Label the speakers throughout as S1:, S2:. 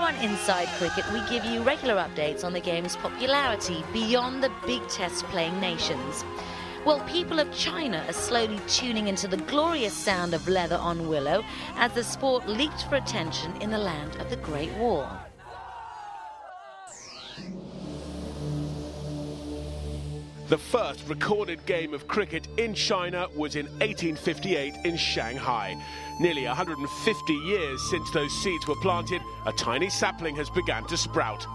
S1: on Inside Cricket, we give you regular updates on the game's popularity beyond the big test-playing nations. Well, people of China are slowly tuning into the glorious sound of leather on willow as the sport leaped for attention in the land of the Great Wall.
S2: The first recorded game of cricket in China was in 1858 in Shanghai. Nearly 150 years since those seeds were planted, a tiny sapling has begun to sprout.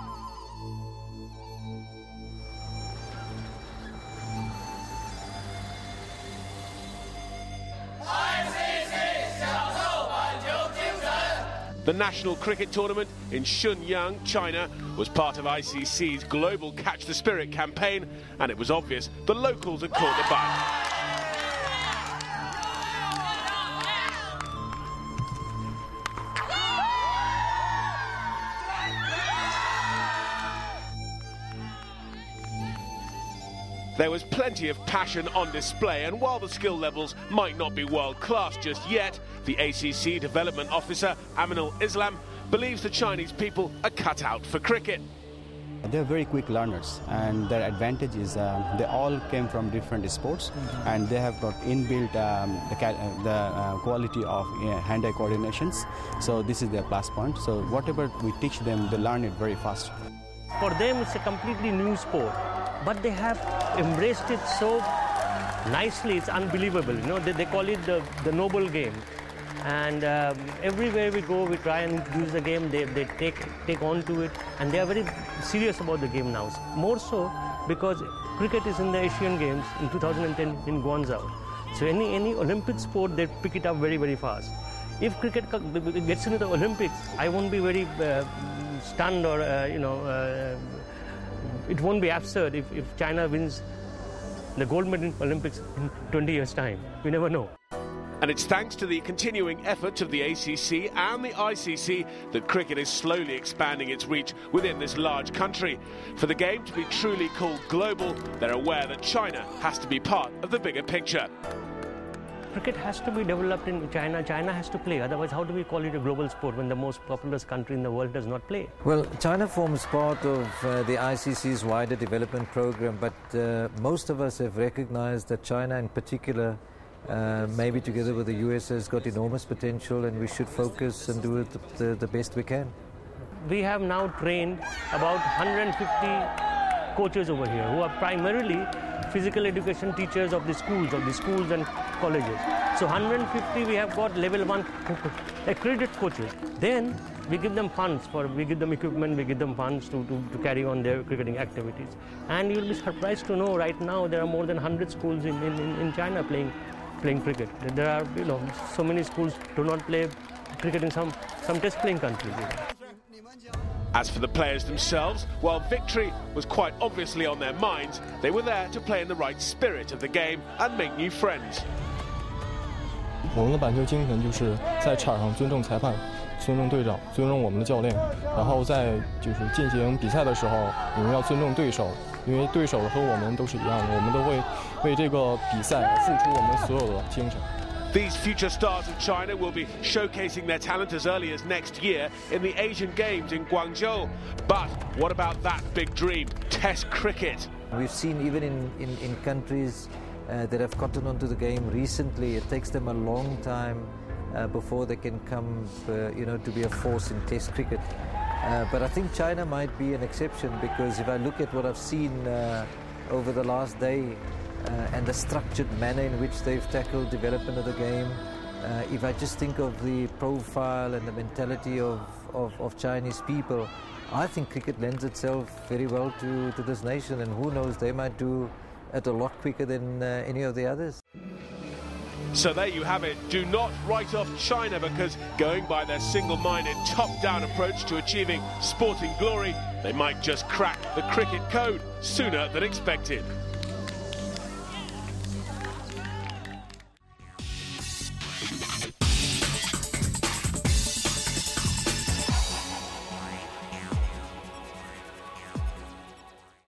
S2: The national cricket tournament in Shenyang, China, was part of ICC's global Catch the Spirit campaign, and it was obvious the locals had caught the bug. There was plenty of passion on display, and while the skill levels might not be world-class just yet, the ACC development officer, Aminul Islam, believes the Chinese people are cut out for cricket.
S3: They're very quick learners, and their advantage is they all came from different sports, and they have got inbuilt the quality of hand-eye coordinations. So this is their plus point. So whatever we teach them, they learn it very fast.
S4: For them, it's a completely new sport, but they have embraced it so nicely, it's unbelievable. You know, they call it the noble game. And everywhere we go, we try and introduce the game, they take on to it, and they are very serious about the game now. More so because cricket is in the Asian Games in 2010 in Guangzhou. So any Olympic sport, they pick it up very, very fast. If cricket gets into the Olympics, I won't be very stunned, or it won't be absurd if China wins the gold medal in Olympics in 20 years' time. You never know.
S2: And it's thanks to the continuing efforts of the ACC and the ICC that cricket is slowly expanding its reach within this large country. For the game to be truly called global, they're aware that China has to be part of the bigger picture.
S4: Cricket has to be developed in China. China has to play. Otherwise, how do we call it a global sport when the most populous country in the world does not play?
S5: Well, China forms part of the ICC's wider development program, but most of us have recognized that China in particular, maybe together with the US, has got enormous potential, and we should focus and do it the best we can.
S4: We have now trained about 150 coaches over here who are primarily physical education teachers of the schools and colleges. So 150 we have got level 1 accredited coaches. Then we give them funds, we give them equipment, we give them funds to carry on their cricketing activities. And you'll be surprised to know right now there are more than 100 schools in China playing cricket. There are, so many schools do not play cricket in some test playing countries.
S2: As for the players themselves, while victory was quite obviously on their minds, they were there to play in the right spirit of the game and make new friends.
S6: 我们的板球精神就是在场上尊重裁判、尊重队长、尊重我们的教练，然后在进行比赛的时候，我们要尊重对手，因为对手和我们都是一样的，我们都会为这个比赛付出我们所有的精神。
S2: These future stars of China will be showcasing their talent as early as next year in the Asian Games in Guangzhou. But what about that big dream, Test cricket?
S5: We've seen even in countries that have gotten onto the game recently, it takes them a long time before they can come, to be a force in Test cricket. But I think China might be an exception, because if I look at what I've seen over the last day, and the structured manner in which they've tackled development of the game. If I just think of the profile and the mentality of Chinese people, I think cricket lends itself very well to this nation, and who knows, they might do it a lot quicker than any of the others.
S2: So there you have it. Do not write off China, because going by their single-minded top-down approach to achieving sporting glory, they might just crack the cricket code sooner than expected.